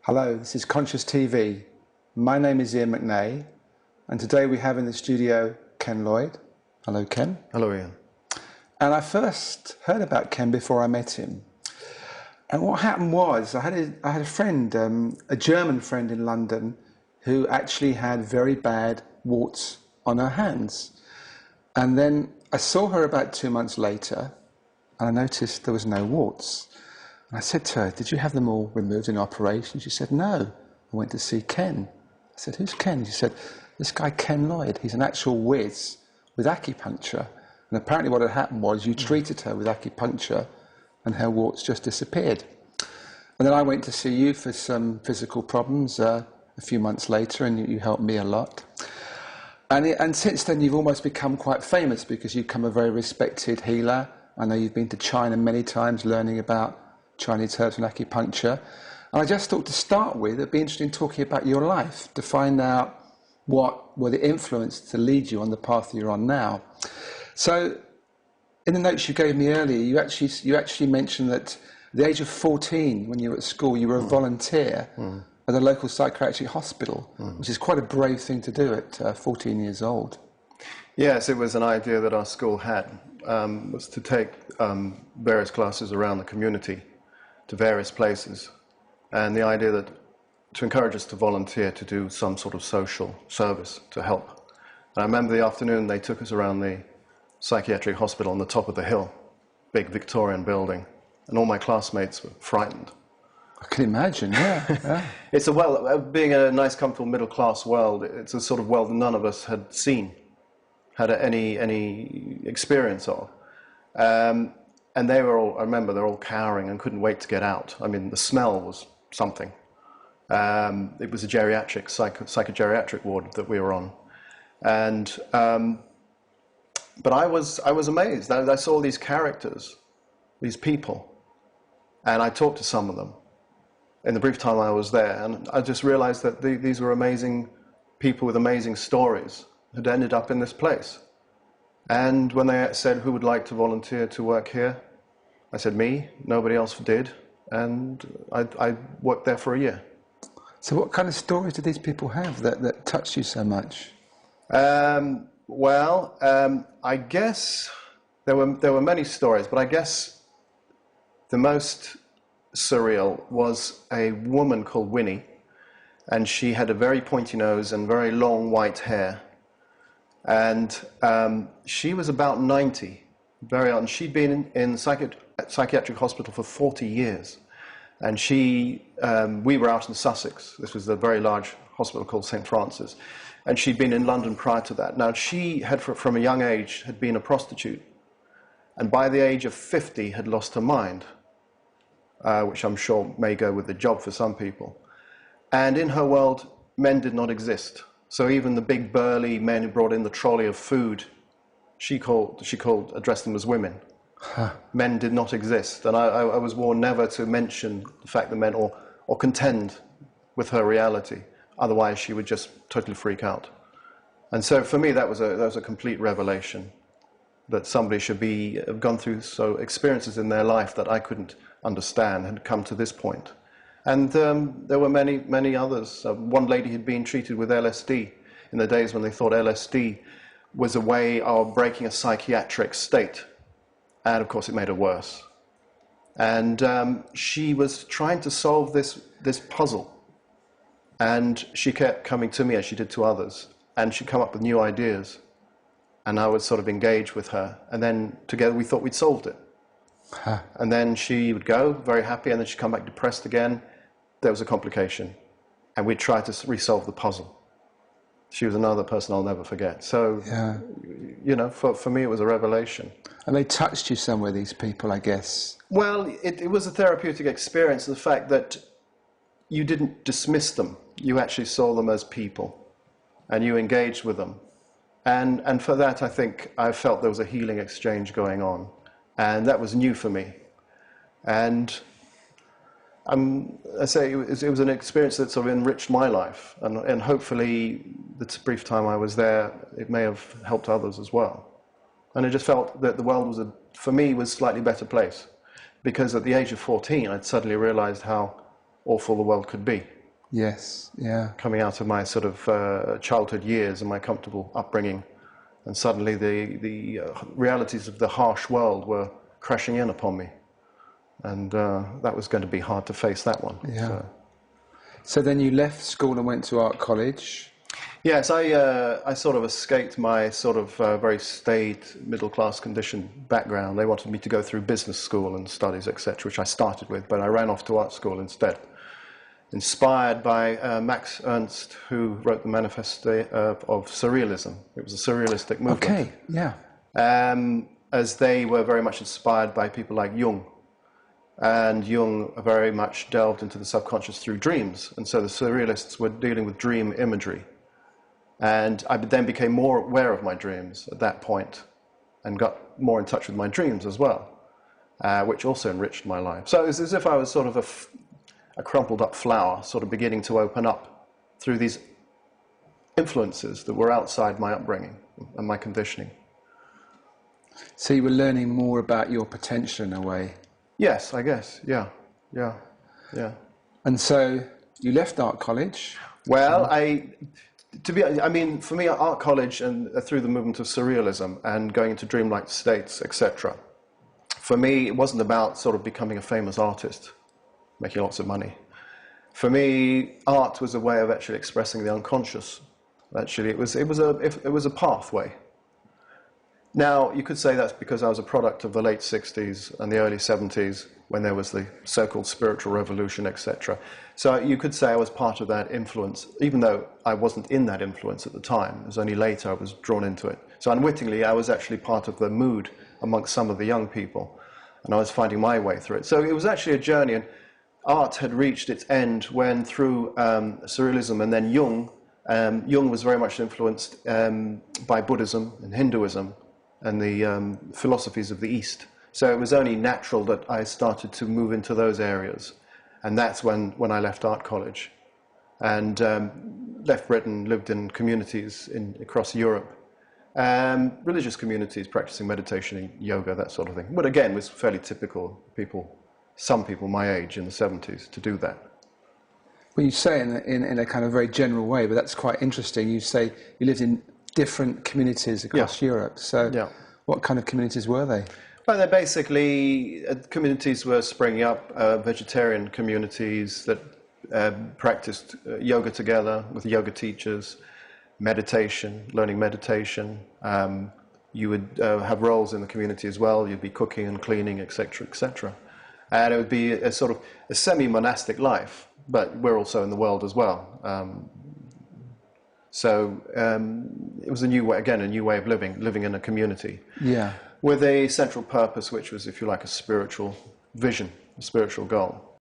Hello, this is Conscious TV. My name is Iain McNay, and today we have in the studio Ken Lloyd. Hello, Ken. Hello, Ian. And I first heard about Ken before I met him. And what happened was, I had a friend, a German friend in London, who actually had very bad warts on her hands. And then I saw her about 2 months later, and I noticed there was no warts. And I said to her, "Did you have them all removed in operation?" She said, "No, I went to see Ken." I said, "Who's Ken?" She said, "This guy Ken Lloyd, he's an actual whiz with acupuncture." And apparently what had happened was you treated her with acupuncture and her warts just disappeared. And then I went to see you for some physical problems a few months later, and you helped me a lot. And since then you've almost become quite famous because you've become a very respected healer. I know you've been to China many times learning about Chinese herbs and acupuncture. And I just thought to start with, it'd be interesting talking about your life, to find out what were the influences to lead you on the path you're on now. So, in the notes you gave me earlier, you actually mentioned that at the age of 14, when you were at school, you were a volunteer at a local psychiatric hospital, which is quite a brave thing to do at 14 years old. Yes, it was an idea that our school had, was to take various classes around the community to various places, and the idea that to encourage us to volunteer to do some sort of social service to help. And I remember the afternoon they took us around the psychiatric hospital on the top of the hill, big Victorian building, and all my classmates were frightened. I can imagine, yeah. It's being a nice, comfortable middle-class world, it's a sort of world that none of us had seen, had any experience of. And they were all, I remember, they're all cowering and couldn't wait to get out. I mean, the smell was something. It was a geriatric, psychogeriatric ward that we were on. And, but I was amazed. I saw these characters, these people, and I talked to some of them in the brief time I was there, and I just realized that these were amazing people with amazing stories who'd ended up in this place. And when they said, "Who would like to volunteer to work here?" I said, "Me." Nobody else did. And I worked there for a year. So what kind of stories did these people have that touched you so much? I guess there were many stories, but I guess the most surreal was a woman called Winnie, and she had a very pointy nose and very long white hair. And she was about 90, very old, and she'd been in psychiatric hospital for 40 years. And we were out in Sussex. This was a very large hospital called St. Francis. And she'd been in London prior to that. Now, she had, from a young age, had been a prostitute. And by the age of 50, had lost her mind, which I'm sure may go with the job for some people. And in her world, men did not exist. So even the big burly men who brought in the trolley of food, she addressed them as women. Huh. Men did not exist. And I was warned never to mention the fact that men, or contend with her reality. Otherwise she would just totally freak out. And so for me that was a complete revelation, that somebody should have gone through experiences in their life that I couldn't understand had come to this point. And there were many others. One lady had been treated with LSD in the days when they thought LSD was a way of breaking a psychiatric state. And of course it made her worse. And she was trying to solve this puzzle. And she kept coming to me, as she did to others. And she'd come up with new ideas. And I would sort of engage with her. And then together we thought we'd solved it. Huh. And then she would go, very happy, and then she'd come back depressed again. There was a complication, and we'd try to resolve the puzzle. She was another person I'll never forget. So, yeah. You know, for me it was a revelation. And they touched you somewhere, these people, I guess. Well, it was a therapeutic experience, the fact that you didn't dismiss them. You actually saw them as people, and you engaged with them. And for that, I think I felt there was a healing exchange going on. And that was new for me. And I say it was an experience that sort of enriched my life, and hopefully the brief time I was there, it may have helped others as well. And I just felt that the world was, for me, was a slightly better place, because at the age of 14, I'd suddenly realized how awful the world could be. Yes, yeah. Coming out of my sort of childhood years and my comfortable upbringing, and suddenly the realities of the harsh world were crashing in upon me, and that was going to be hard to face, that one. Yeah. So then you left school and went to art college. Yes, I sort of escaped my sort of very staid middle-class condition background. They wanted me to go through business school and studies, etc., which I started with, but I ran off to art school instead. Inspired by Max Ernst, who wrote the Manifesto of Surrealism. It was a surrealistic movement. Okay, yeah. As they were very much inspired by people like Jung. And Jung very much delved into the subconscious through dreams. And so the surrealists were dealing with dream imagery. And I then became more aware of my dreams at that point and got more in touch with my dreams as well, which also enriched my life. So it was as if I was sort of a crumpled up flower, sort of beginning to open up through these influences that were outside my upbringing and my conditioning. So you were learning more about your potential in a way. Yes, I guess. Yeah. And so you left art college. Well, for me, art college and through the movement of surrealism and going into dreamlike states, etc. For me, it wasn't about sort of becoming a famous artist, making lots of money. For me, art was a way of actually expressing the unconscious. Actually, it was a pathway. Now, you could say that's because I was a product of the late 60s and the early 70s, when there was the so-called spiritual revolution, etc. So you could say I was part of that influence, even though I wasn't in that influence at the time. It was only later I was drawn into it. So unwittingly, I was actually part of the mood amongst some of the young people, and I was finding my way through it. So it was actually a journey, and art had reached its end when, through surrealism and then Jung was very much influenced by Buddhism and Hinduism and the philosophies of the East. So it was only natural that I started to move into those areas. And that's when I left art college and left Britain, lived in communities across Europe, religious communities practicing meditation, yoga, that sort of thing. But again, it was fairly typical some people my age in the 70s to do that. Well, you say in a kind of very general way, but that's quite interesting. You say you lived in different communities across Europe. So what kind of communities were they? Well, they're basically communities were springing up, vegetarian communities that practiced yoga together with yoga teachers, meditation, learning meditation. You would have roles in the community as well. You'd be cooking and cleaning, etc., etc. And it would be a sort of a semi-monastic life, but we're also in the world as well. So it was a new way of living in a community. Yeah. With a central purpose, which was, if you like, a spiritual vision, a spiritual goal.